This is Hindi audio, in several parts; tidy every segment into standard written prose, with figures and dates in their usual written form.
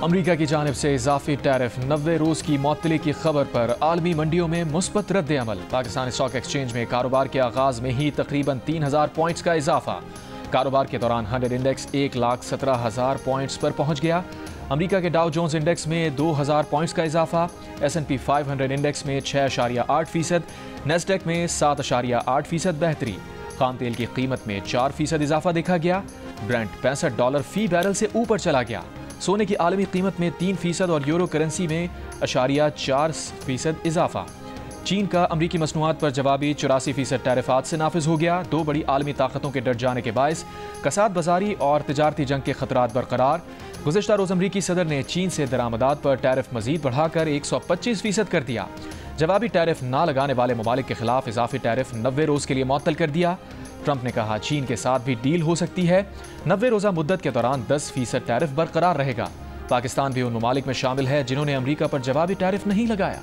अमरीका की जानिब से इजाफी टैरिफ 90 रोज की मअतली की खबर पर आलमी मंडियों में मुस्बत रद्द अमल। पाकिस्तान स्टॉक एक्सचेंज में कारोबार के आगाज में ही तकरीबन 3000 पॉइंट्स का इजाफा। कारोबार के दौरान 100 इंडेक्स 1,17,000 पॉइंट्स पर पहुंच गया। अमरीका के डाउ जोन्स इंडेक्स में 2000 पॉइंट्स का इजाफा। S&P 500 इंडेक्स में 6.8%, नेस्डेक में 7.8% बेहतरी। खाम तेल की कीमत में 4% इजाफा देखा गया। ब्रेंट $65 फी बैरल से ऊपर चला गया। सोने की आलमी कीमत में 3% और यूरो करेंसी में 0.4% इजाफा। चीन का अमरीकी मसनूआत पर जवाबी 84% टैरिफ आज से नाफिज हो गया। दो बड़ी आलमी ताकतों के डट जाने के बायस कसाद बाजारी और तिजारती जंग के खतरात बरकरार। गुज़िश्ता रोज़ अमरीकी सदर ने चीन से दरामदात पर टैरिफ मजीद बढ़ाकर 125% कर दिया। जवाबी टैरिफ ना लगाने वाले ममालिक के खिलाफ इजाफी टैरिफ 90 रोज़ के लिए मुअत्तल कर दिया। ट्रंप ने कहा चीन के साथ भी डील हो सकती है। 90 रोज़ा मुद्दत के दौरान 10% टैरिफ बरकरार रहेगा। पाकिस्तान भी उन ममालिक में शामिल है जिन्होंने अमरीका पर जवाबी टैरिफ नहीं लगाया।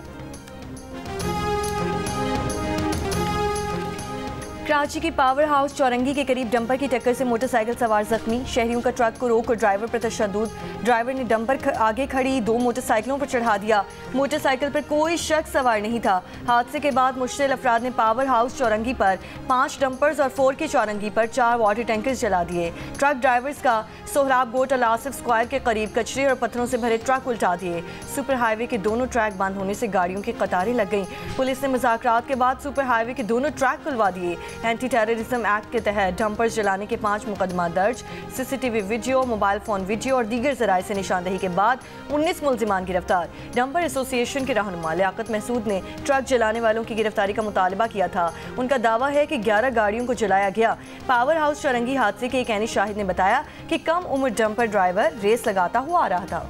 कराची की पावर हाउस चौरंगी के करीब डंपर की टक्कर से मोटरसाइकिल सवार जख्मी। शहरियों का ट्रक को रोक और ड्राइवर पर तशद्दुद। ड्राइवर ने डंपर आगे खड़ी 2 मोटरसाइकिलों पर चढ़ा दिया। मोटरसाइकिल पर कोई शख्स सवार नहीं था। हादसे के बाद मुश्तिल अफराद ने पावर हाउस चौरंगी पर 5 डंपर्स और 4 की चौरंगी पर 4 वाटर टैंकर्स जला दिए। ट्रक ड्राइवर्स का सोहराब गोट अल आसिफ स्क्वायर के करीब कचरे और पत्थरों से भरे ट्रक उल्टा दिए। सुपर हाईवे के दोनों ट्रैक बंद होने से गाड़ियों की कतारें लग गईं। पुलिस ने मुज़ाकरात के बाद सुपर हाईवे के दोनों ट्रैक खुलवा दिए। एंटी टेररिज्म एक्ट के तहत डंपर्स जलाने के 5 मुकदमा दर्ज। CCTV video, mobile phone video और दीगर जराये से निशानदही के बाद 19 मुल्जिमान गिरफ्तार। डंपर एसोसिएशन के रहनुमा लियाकत महसूद ने ट्रक जलाने वालों की गिरफ्तारी का मुतालबा किया था। उनका दावा है कि 11 गाड़ियों को जलाया गया। पावर हाउस चौरंगी हादसे के एक ऐनी शाहिद ने बताया कि कम उम्र डंपर ड्राइवर रेस लगाता हुआ आ रहा था।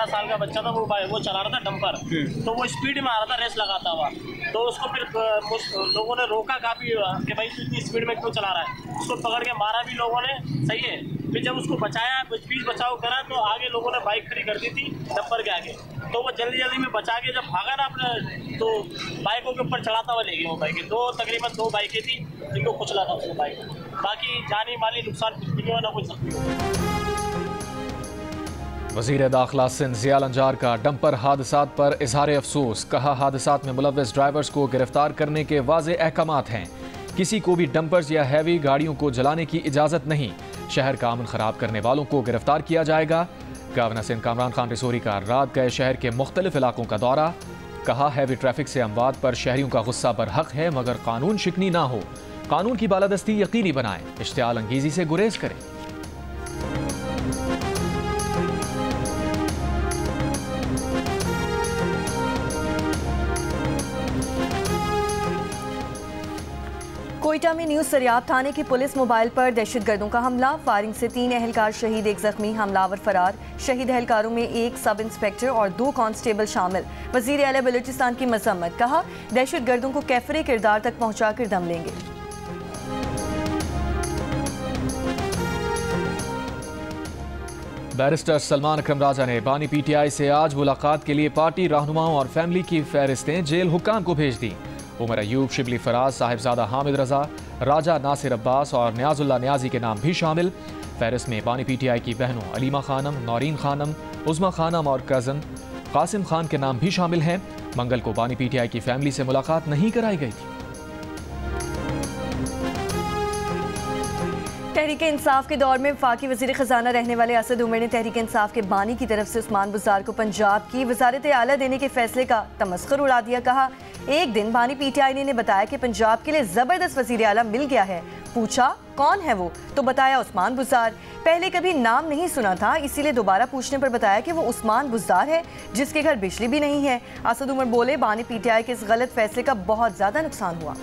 साल का बच्चा था, वो चला रहा था डंपर, तो वो स्पीड में आ रहा था रेस लगाता हुआ। तो उसको फिर लोगों ने रोका काफ़ी कि भाई तू इतनी स्पीड में क्यों चला रहा है। उसको पकड़ के मारा भी लोगों ने, सही है। फिर जब उसको बचाया, बीच बचाव करा, तो आगे लोगों ने बाइक खड़ी कर दी थी डंपर के आगे। तो वो जल्दी जल्दी में बचा के जब भागा ना अपने, तो बाइकों के ऊपर चढ़ाता हुआ ले गई वो बाइकें। तकरीबन 2 बाइकें थी जिनको कुचला था उसको बाइक। बाकी जानी माली नुकसान कुछ भी हुआ ना कुछ नहीं। वज़ीर दाखिला सिंध ज़ियाल अंजार का डंपर हादसात पर इजहार अफसोस। कहा हादसात में मुलव्वस ड्राइवर्स को गिरफ्तार करने के वाज़े अहकामात हैं। किसी को भी डंपर्स या हैवी गाड़ियों को जलाने की इजाज़त नहीं। शहर का अमन ख़राब करने वालों को गिरफ्तार किया जाएगा। गवर्नर सिंध कामरान खान रिसोरी का रात गए शहर के मुख्तलिफ इलाकों का दौरा। कहा हैवी ट्रैफिक से अमवात पर शहरियों का गुस्सा बरहक है, मगर कानून शिकनी ना हो। कानून की बालादस्ती यकीनी बनाएं, इश्तियाल अंगेजी से गुरेज करें। कोयटा में न्यू सरियाब थाने की पुलिस मोबाइल पर दहशतगर्दों का हमला। फायरिंग से 3 एहलकार शहीद, 1 जख्मी, हमलावर फरार। शहीद एहलकारों में 1 सब इंस्पेक्टर और 2 कांस्टेबल शामिल। वजीर आला बलूचिस्तान की मजम्मत। कहा दहशतगर्दों को कैफरे किरदार तक पहुंचाकर दम लेंगे। बैरिस्टर सलमान अकरम राजा ने बानी PTI से आज मुलाकात के लिए पार्टी रहनुमाओं और फैमिली की फहरिस्तें जेल हुक्काम को भेज दी। उमर अयूब, शिबली फराज, साहिबजादा हामिद रजा, राजा नासिर अब्बास और न्याजुल्ला न्याजी के नाम भी शामिल। फहरिस्त में बानी PTI की बहनों अलीमा खानम, नौरीन खानम, उज़मा खानम और कज़न कासिम खान के नाम भी शामिल हैं। मंगल को बानी PTI की फैमिली से मुलाकात नहीं कराई गई थी। तहरीक इंसाफ के दौर में वफाकी वज़ीर ख़जाना रहने वाले असद उमर ने तहरीक इंसाफ के बानी की तरफ से उस्मान बुज़दार को पंजाब की वज़ारत आला देने के फैसले का तमस्खुर उड़ा दिया। कहा एक दिन बानी PTI ने बताया कि पंजाब के लिए ज़बरदस्त वज़ीर आला मिल गया है। पूछा कौन है वो, तो बताया उस्मान बुज़दार। पहले कभी नाम नहीं सुना था, इसीलिए दोबारा पूछने पर बताया कि वो उस्मान बुज़दार है जिसके घर बिजली भी नहीं है। असद उमर बोले बानी PTI के इस गलत फैसले का बहुत ज़्यादा नुकसान हुआ।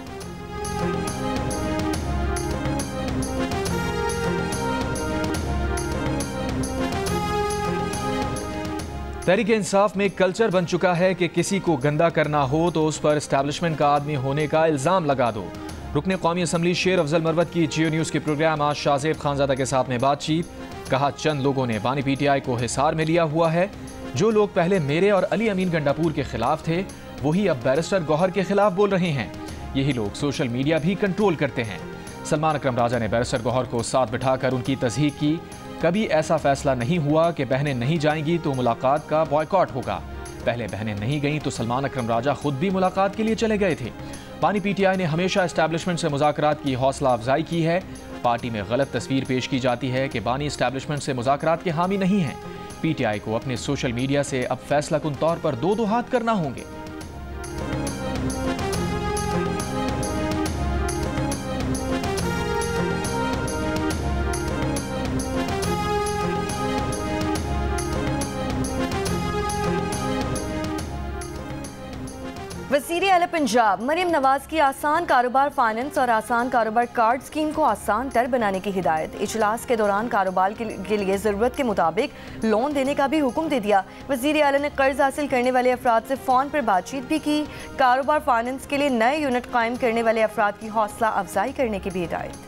तहरीक इंसाफ में कल्चर बन चुका है कि किसी को गंदा करना हो तो उस पर एस्टैब्लिशमेंट का आदमी होने का इल्ज़ाम लगा दो। रुकने कौमी असम्बली शेर अफजल मरवत की जियो न्यूज़ के प्रोग्राम आज शाहजेब खानजादा के साथ में बातचीत। कहा चंद लोगों ने बानी PTI को हिसार में लिया हुआ है। जो लोग पहले मेरे और अली अमीन गंडापुर के खिलाफ थे वही अब बैरिस्टर गौहर के खिलाफ बोल रहे हैं। यही लोग सोशल मीडिया भी कंट्रोल करते हैं। सलमान अकरम राजा ने बैरिस्टर गौहर को साथ बिठाकर उनकी तस्दीक की। कभी ऐसा फैसला नहीं हुआ कि बहनें नहीं जाएंगी तो मुलाकात का बॉयकॉट होगा। पहले बहनें नहीं गईं तो सलमान अकरम राजा खुद भी मुलाकात के लिए चले गए थे। पानी पीटीआई ने हमेशा एस्टैब्लिशमेंट से मुज़ाकरात की हौसला अफजाई की है। पार्टी में गलत तस्वीर पेश की जाती है कि बानी एस्टैब्लिशमेंट से मुज़ाकरात के हामी नहीं हैं। पीटीआई को अपने सोशल मीडिया से अब फैसला कुन तौर पर दो हाथ करना होंगे। वज़ीर आला पंजाब मरियम नवाज की आसान कारोबार फाइनेंस और आसान कारोबार कार्ड स्कीम को आसान तर बनाने की हिदायत। इजलास के दौरान कारोबार के लिए ज़रूरत के मुताबिक लोन देने का भी हुक्म दे दिया। वज़ीर आला ने कर्ज हासिल करने वाले अफराद से फ़ोन पर बातचीत भी की। कारोबार फाइनेंस के लिए नए यूनिट कायम करने वाले अफराद की हौसला अफजाई करने की भी हिदायत।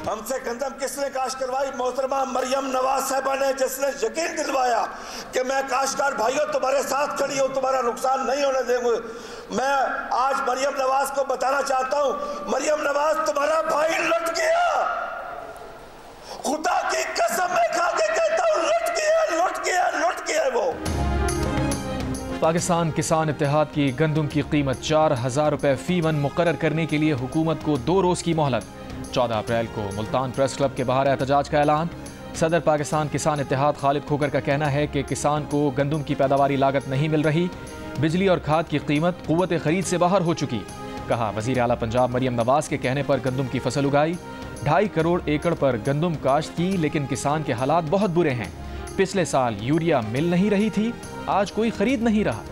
हमसे गंदम किसने काश करवाई? मोहतरमा मरियम नवाज साहबा ने, जिसने यकीन दिलवाया कि मैं काश्तकार भाइयों तुम्हारे साथ खड़ी हूँ, तुम्हारा नुकसान नहीं होने देंगे। मैं आज मरियम नवाज को बताना चाहता हूँ, मरियम नवाज तुम्हारा भाई लुट गया। खुदा की कसम मैं खा के कहता हूँ, लुट गया, लुट गया, लुट गया वो। पाकिस्तान किसान इत्तेहाद की गंदम की कीमत 4000 रुपए फी मन मुकर्रर करने के लिए हुकूमत को 2 रोज़ की मोहलत। 14 अप्रैल को मुल्तान प्रेस क्लब के बाहर एहतजाज का ऐलान। सदर पाकिस्तान किसान इत्तेहाद खालिद खोकर का कहना है कि किसान को गंदम की पैदावारी लागत नहीं मिल रही। बिजली और खाद की कीमत कुव्वत खरीद से बाहर हो चुकी। कहा वज़ीर आला पंजाब मरियम नवाज के कहने पर गंदम की फसल उगाई। 2.5 करोड़ एकड़ पर गंदम काश्त की, लेकिन किसान के हालात बहुत बुरे हैं। पिछले साल यूरिया मिल नहीं रही थी, आज कोई खरीद नहीं रहा।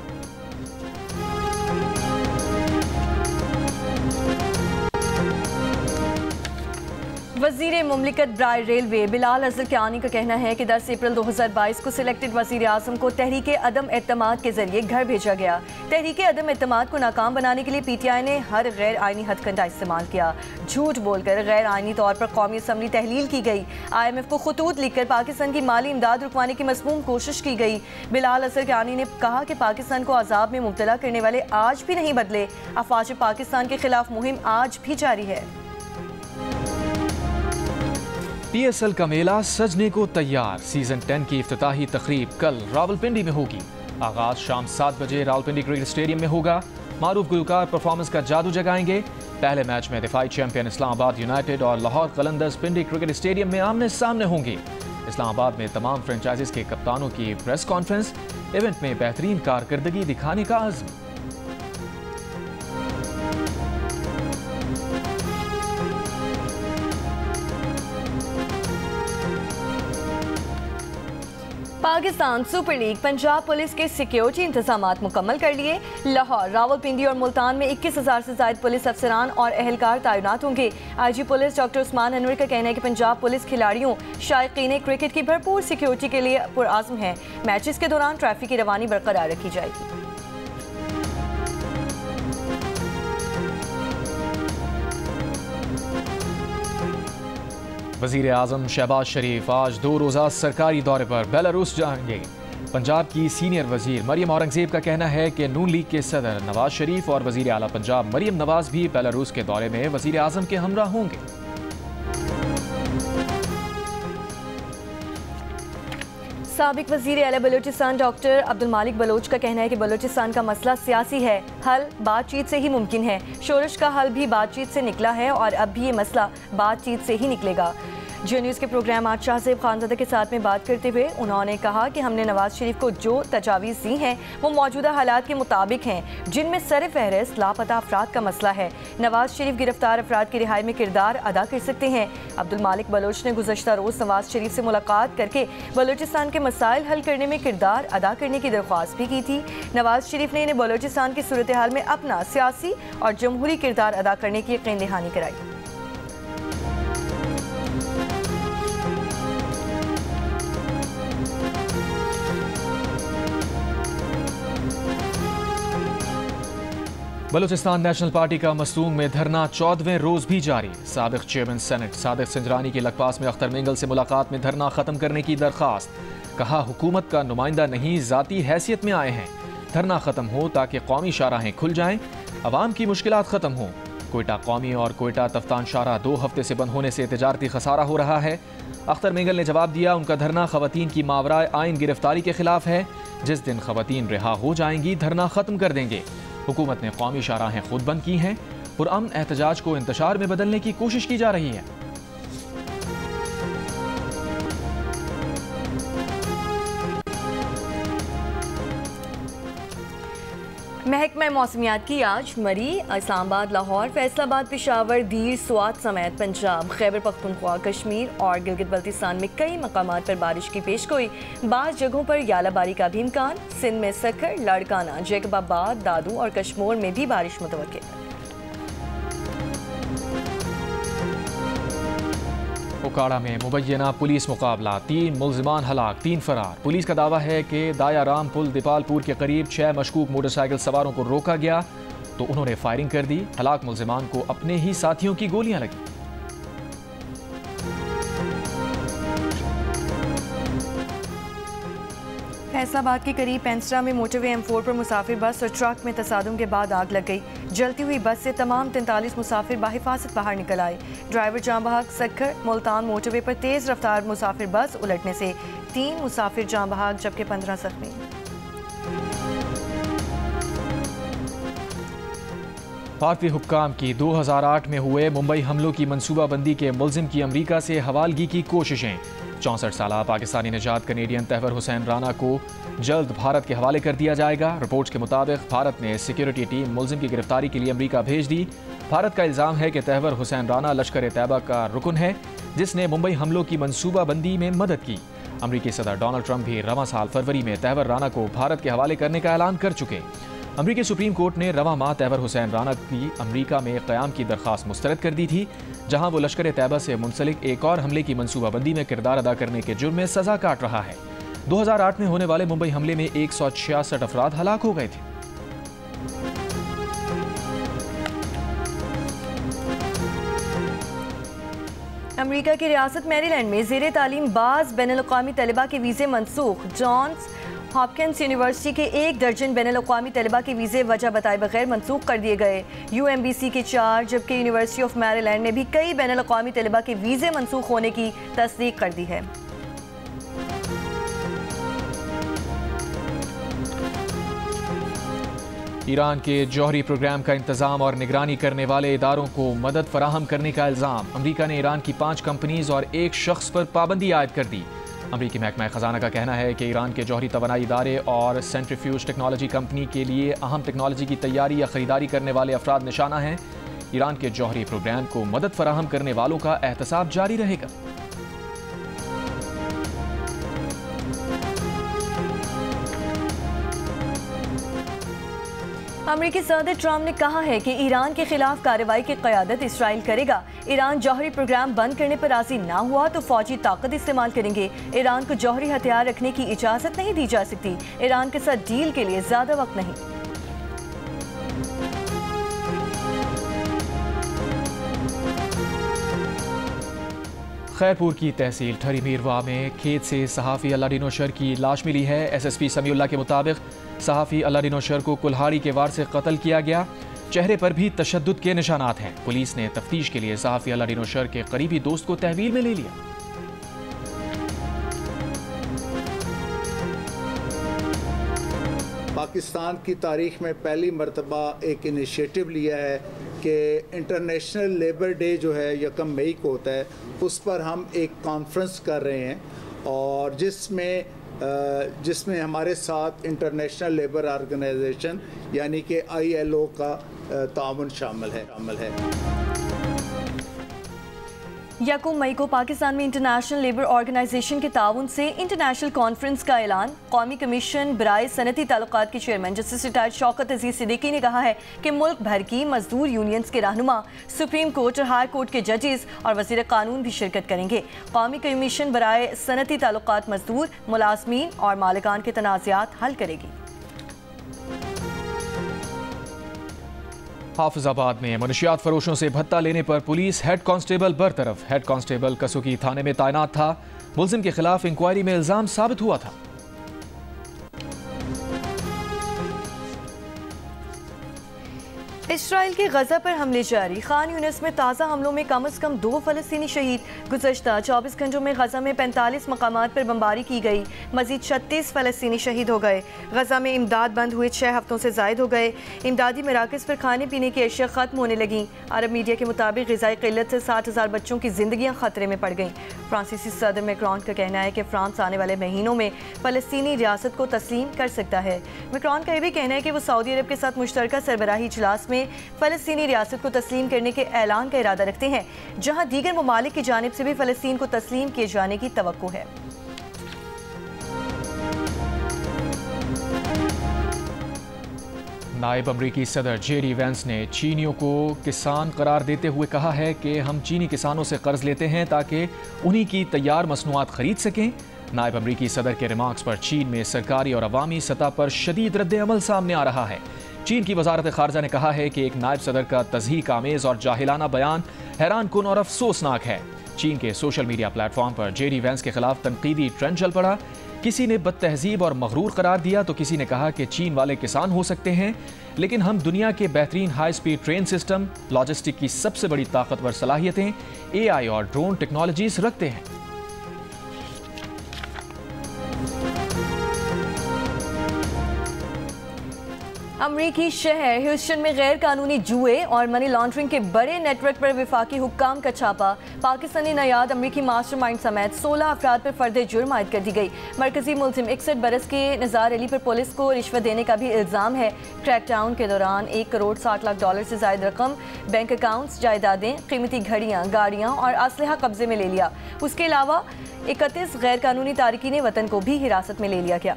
वज़ीर मुमलिकत बराए रेलवे बिलाल अज़हर कियानी का कहना है कि 10 अप्रैल 2022 को सिलेक्टेड वज़ीर आज़म को तहरीके अदम एतमाद के जरिए घर भेजा गया। तहरीके अदम एतमाद को नाकाम बनाने के लिए पीटीआई ने हर गैर आइनी हथकंडा इस्तेमाल किया। झूठ बोलकर गैर आइनी तौर पर कौमी असम्बली तहलील की गई। IMF को खतूत लिखकर पाकिस्तान की माली इमदाद रुकवाने की मज़मूम कोशिश की गई। बिलाल अज़हर कियानी ने कहा कि पाकिस्तान को अजाब में मुब्तला करने वाले आज भी नहीं बदले। अफवाज पाकिस्तान के खिलाफ मुहिम आज भी जारी है। PSL का मेला सजने को तैयार। सीजन 10 की इफ्तिताही तकरीब कल रावलपिंडी में होगी। आगाज शाम 7 बजे रावलपिंडी क्रिकेट स्टेडियम में होगा। मारूफ गुलकार परफॉर्मेंस का जादू जगाएंगे। पहले मैच में दिफाई चैंपियन इस्लामाबाद यूनाइटेड और लाहौर कलंदर्स पिंडी क्रिकेट स्टेडियम में आमने सामने होंगे। इस्लामाबाद में तमाम फ्रेंचाइजीज के कप्तानों की प्रेस कॉन्फ्रेंस। इवेंट में बेहतरीन कारकर्दगी दिखाने का आज़म। Pakistan super league Punjab police के सिक्योरिटी इंतजामात मुकम्मल कर लिए। लाहौर, रावलपिंडी और मुल्तान में 21,000 से ज़ायद पुलिस अफसरान और एहलकार तैनात होंगे। IG police doctor Usman Anwar का कहना है कि पंजाब पुलिस खिलाड़ियों शायकीन क्रिकेट की भरपूर सिक्योरिटी के लिए पुरआज़म है। मैचेस के दौरान ट्रैफिक की रवानी बरकरार रखी जाएगी। वज़ीर आज़म शहबाज शरीफ आज 2 रोज़ा सरकारी दौरे पर बेलारूस जाएंगे। पंजाब की सीनियर वज़ीर मरियम औरंगज़ेब का कहना है कि नून लीग के सदर नवाज शरीफ और वज़ीर आला पंजाब मरियम नवाज भी बेलारूस के दौरे में वज़ीर आज़म के हमरा होंगे। साबिक वज़ीर आला बलूचिस्तान डॉक्टर अब्दुल मालिक बलोच का कहना है कि बलूचिस्तान का मसला सियासी है, हल बातचीत से ही मुमकिन है। शोरश का हल भी बातचीत से निकला है और अब भी ये मसला बातचीत से ही निकलेगा। जियो न्यूज़ के प्रोग्राम आज शाहज़ेब खानज़ादा के साथ में बात करते हुए उन्होंने कहा कि हमने नवाज शरीफ को जो तजावीज़ दी हैं वो मौजूदा हालात के मुताबिक हैं, जिनमें सर फहरिस्त लापता अफराद का मसला है। नवाज शरीफ गिरफ्तार अफराद की रिहाई में किरदार अदा कर सकते हैं। अब्दुल मालिक बलोच ने गुज़श्ता रोज़ नवाज शरीफ से मुलाकात करके बलूचिस्तान के मसाइल हल करने में किरदार अदा करने की दरख्वास्त भी की थी। नवाज शरीफ ने इन्हें बलूचिस्तान की सूरत हाल में अपना सियासी और जमहूरी किरदार अदा करने की यकीन दहानी कराई। बलूचिस्तान नेशनल पार्टी का मस्तूंग में धरना 14वें रोज भी जारी। साबिक चेयरमैन सेनेट सादिक सिंजरानी की लखपास में अख्तर मेंगल से मुलाकात में धरना खत्म करने की दरखास्त। कहा हुकूमत का नुमाइंदा नहीं, जाती हैसियत में आए हैं। धरना खत्म हो ताकि कौमी शाहराहें खुल जाएं, अवाम की मुश्किलात खत्म हों। कोयटा कौमी और कोयटा तफ्तान शाहराह 2 हफ्ते से बंद होने से तिजारती खसारा हो रहा है। अख्तर मेंगल ने जवाब दिया, उनका धरना खवातीन की मावराए आइन गिरफ्तारी के खिलाफ है। जिस दिन खवातीन रिहा हो जाएंगी धरना खत्म कर देंगे। हुकूमत ने कौमी शाहराहें खुद बंद की हैं। पुरअमन एहतजाज को इंतशार में बदलने की कोशिश की जा रही है। महकमा मौसमियात की आज मरी, इस्लामाबाद, लाहौर, फैसलाबाद, पेशावर, दीर, स्वात समेत पंजाब, खैबर पख्तूनख्वा, कश्मीर और गिलगित बल्तिस्तान में कई मकामात पर बारिश की पेशगोई। बाज़ जगहों पर यालाबारी का भी इम्कान। सिंध में सखर, लाड़काना, जैकबाबाद, दादू और कश्मोर में भी बारिश मुतवक्किल है। ओकाड़ा में मुबैना पुलिस मुकाबला, 3 मुल्जिमान हलाक, 3 फरार। पुलिस का दावा है कि दायाराम पुल दीपालपुर के करीब 6 मशकूक मोटरसाइकिल सवारों को रोका गया तो उन्होंने फायरिंग कर दी। हलाक मुल्जिमान को अपने ही साथियों की गोलियां लगी। फैसलाबाद के करीब पेंसरा में मोटरवे M4 पर मुसाफिर बस और ट्रक में तसादुम के बाद आग लग गई। जलती हुई बस से तमाम 43 मुसाफिर बाहिफाजत बाहर निकल आए। ड्राइवर जाँ बहक। सखर मुल्तान मोटरवे पर तेज रफ्तार मुसाफिर बस उलटने से 3 मुसाफिर जाँ बहक जबकि 15 जख्मी। भारतीय हुक्काम की 2008 में हुए मुंबई हमलों की मंसूबाबंदी के मुल्जिम की अमरीका से हवालगी की कोशिशें। 64 साला पाकिस्तानी निजात कनेडियन तहवर हुसैन राना को जल्द भारत के हवाले कर दिया जाएगा। रिपोर्ट्स के मुताबिक भारत ने सिक्योरिटी टीम मुल्जिम की गिरफ्तारी के लिए अमरीका भेज दी। भारत का इल्ज़ाम है कि तहवर हुसैन राना लश्कर तैयबा का रुकन है जिसने मुंबई हमलों की मंसूबाबंदी में मदद की। अमरीकी सदर डोनाल्ड ट्रंप भी रवां साल फरवरी में तहवर राना को भारत के हवाले करने का ऐलान कर चुके। अमरीकी सुप्रीम कोर्ट ने रवां माह तहवर हुसैन राना की अमरीका में क़याम की दरख्वास्त मुस्तरद कर दी थी, जहां वो लश्कर तैयबा से मुंसलिक एक और हमले की मंसूबाबंदी में किरदार अदा करने के जुर्म में सजा काट रहा है। 2008 में होने वाले मुंबई हमले में 166 अफराद हलाक हो गए थे। अमरीका की रियासत मैरीलैंड में ज़ेरे तालीम बाज़ बैनुल-अक़वामी तलबा के वीज़े मनसूख। जॉन्स हॉपकिंस यूनिवर्सिटी के 1 दर्जन बैनुल-अक़वामी तलबा के वीज़े वजह बताए बगैर मनसूख कर दिए गए। UMBC के 4 जबकि यूनिवर्सिटी ऑफ मैरीलैंड ने भी कई बैनुल-अक़वामी तलबा के वीज़े मनसूख होने की तस्दीक कर दी है। ईरान के जौहरी प्रोग्राम का इंतजाम और निगरानी करने वाले इदारों को मदद फराहम करने का इल्ज़ाम। अमरीका ने ईरान की 5 कंपनीज और 1 शख्स पर पाबंदी आयद कर दी। अमरीकी महकमा खजाना का कहना है कि ईरान के जौहरी तवानाई इदारे और सेंट्रीफ्यूज टेक्नोलॉजी कंपनी के लिए अहम टेक्नोलॉजी की तैयारी या खरीदारी करने वाले अफराद निशाना हैं। ईरान के जौहरी प्रोग्राम को मदद फराहम करने वालों का एहतसाब जारी रहेगा। अमरीकी सदर ट्रंप ने कहा है कि ईरान के खिलाफ कार्रवाई की क़यादत इसराइल करेगा। ईरान जौहरी प्रोग्राम बंद करने पर राजी ना हुआ तो फौजी ताकत इस्तेमाल करेंगे। ईरान को जौहरी हथियार रखने की इजाज़त नहीं दी जा सकती। ईरान के साथ डील के लिए ज़्यादा वक्त नहीं। खैरपुर की तहसील ठरी मीरवा में खेत से सहाफ़ी अलादीन शर की लाश मिली है। SSP समीउल्लाह के मुताबिक सहाफ़ी अलादीन शर को कुल्हाड़ी के वार से कत्ल किया गया। चेहरे पर भी तशद्दुद के निशानात हैं। पुलिस ने तफ्तीश के लिए सहाफ़ी अलादीन शर के करीबी दोस्त को तहवील में ले लिया। पाकिस्तान की तारीख में पहली मरतबा एक इनिशिएटिव लिया है कि इंटरनेशनल लेबर डे जो है 1 मई को होता है, उस पर हम एक कॉन्फ्रेंस कर रहे हैं और जिसमें हमारे साथ इंटरनेशनल लेबर ऑर्गेनाइजेशन यानी कि ILO का ताउन शामिल है। 1 मई को पाकिस्तान में इंटरनेशनल लेबर ऑर्गेनाइजेशन के ताउन से इंटरनेशनल कॉन्फ्रेंस का ऐलान। कौमी कमीशन बराए सनती ताल्लुकात के चेयरमैन जस्टिस रिटायर्ड शौकत अजीज सिद्दीकी ने कहा है कि मुल्क भर की मजदूर यूनियंस के रहनुमा, सुप्रीम कोर्ट और हाई कोर्ट के जजेस और वजीर कानून भी शिरकत करेंगे। कौमी कमीशन बराए सनती ताल्लुकात मजदूर, मुलाजमीन और मालिकान के तनाज़ात हल करेगी। हाफिजाबाद में मनशियात फरोशों से भत्ता लेने पर पुलिस हेड कांस्टेबल बरतरफ। हेड कांस्टेबल कसुकी थाने में तैनात था। मुलजिम के खिलाफ इंक्वायरी में इल्जाम साबित हुआ था। इसराइल के गजा पर हमले जारी। खान यूनिस में ताज़ा हमलों में कम से कम 2 फ़लस्तीनी शहीद। गुज़श्ता 24 घंटों में गजा में 45 मकामात पर बमबारी की गई। मजीद 36 फ़लस्तीनी शहीद हो गए। गजा में इमदाद बंद हुए 6 हफ्तों से ज़ायद हो गए। इमदादी मराकज़ पर खाने पीने की अशिया ख़त्म होने लगीं। अरब मीडिया के मुताबिक ग़िज़ाई क़िल्लत से 60,000 बच्चों की ज़िंदगियाँ ख़तरे में पड़ गईं। फ्रांसीसी सदर मैक्रॉन का कहना है कि फ्रांस आने वाले महीनों में फ़लस्तीनी रियासत को तस्लीम कर सकता है। मैक्रॉन का यह भी कहना है कि वो सऊदी अरब के साथ मुश्तरका सरबराही इजलास में फ़लस्तीनी रियासत को तस्लीम करने के ऐलान का इरादा रखते हैं, जहां दीगर ममालिक की जानिब से भी फ़लस्तीन को तस्लीम किए जाने की तवक्को है। नायब अमरीकी सदर जेडी वेंस ने चीनियों को किसान करार देते हुए कहा है कि हम चीनी किसानों से कर्ज लेते हैं ताकि उन्हीं की तैयार मसनूआत खरीद सकें। नायब अमरीकी सदर के रिमार्क्स पर चीन में सरकारी और अवामी सतह पर शदीद रद्द अमल सामने आ रहा है। चीन की वजारत खारजा ने कहा है कि एक नायब सदर का तज़हीक आमेज़ और जाहिलाना बयान हैरान कुन और अफसोसनाक है। चीन के सोशल मीडिया प्लेटफॉर्म पर जेडी वेंस के खिलाफ तनकीदी ट्रेंड चल पड़ा। किसी ने बदतहजीब और मगरूर करार दिया तो किसी ने कहा कि चीन वाले किसान हो सकते हैं, लेकिन हम दुनिया के बेहतरीन high speed train system, logistic की सबसे बड़ी ताकतवर सलाहियतें, AI और ड्रोन टेक्नोलॉजीज रखते हैं। अमरीकी शहर ह्यूस्टन में गैर कानूनी जुए और मनी लॉन्ड्रिंग के बड़े नेटवर्क पर विफाकी हुक्काम का छापा। पाकिस्तानी नायाद अमरीकी मास्टरमाइंड समेत 16 अफराद पर फर्द जुर्म आयद कर दी गई। मरकजी मुलजिम 61 बरस के निज़ार अली पर पुलिस को रिश्वत देने का भी इल्ज़ाम है। क्रैकडाउन के दौरान $1 करोड़ 60 लाख से जायद रकम, बैंक अकाउंट्स, जायदादें, कीमती घड़ियाँ, गाड़ियाँ और असलहा कब्जे में ले लिया। उसके अलावा 31 गैर कानूनी तारिकीन वतन को भी हिरासत में ले लिया गया।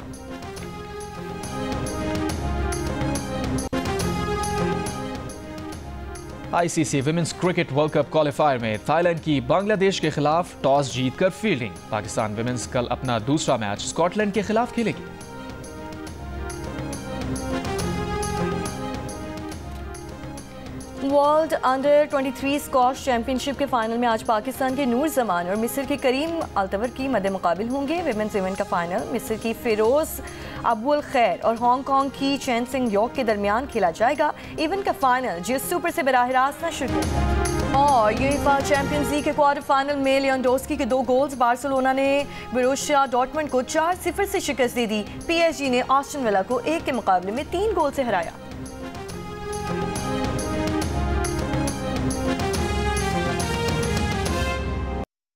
ICC women's cricket world cup qualifier में थाईलैंड की बांग्लादेश के खिलाफ टॉस जीतकर फील्डिंग। पाकिस्तान विमेंस कल अपना दूसरा मैच स्कॉटलैंड के खिलाफ खेलेगी। वर्ल्ड अंडर 23 स्क्वॉश चैंपियनशिप के फाइनल में आज पाकिस्तान के नूर जमान और मिस्र के करीम अल्तवर की मद्दे मुकाबिल होंगे। विमेंस इवेंट का फाइनल मिस्र की फिरोज अबुल खैर और हांगकांग की चैन सिंग योक के दरमियान खेला जाएगा। इवेंट का फाइनल जियो सुपर से बराह रास्त नशर किया। और यूएफा चैंपियंस लीग के क्वार्टर फाइनल में लेवेंडोव्स्की के 2 गोल्स। बार्सिलोना ने बोरुसिया डॉर्टमुंड को 4-0 से शिकस्त दे दी। PSG ने आस्टन विला को 1 के मुकाबले में 3 गोल से हराया।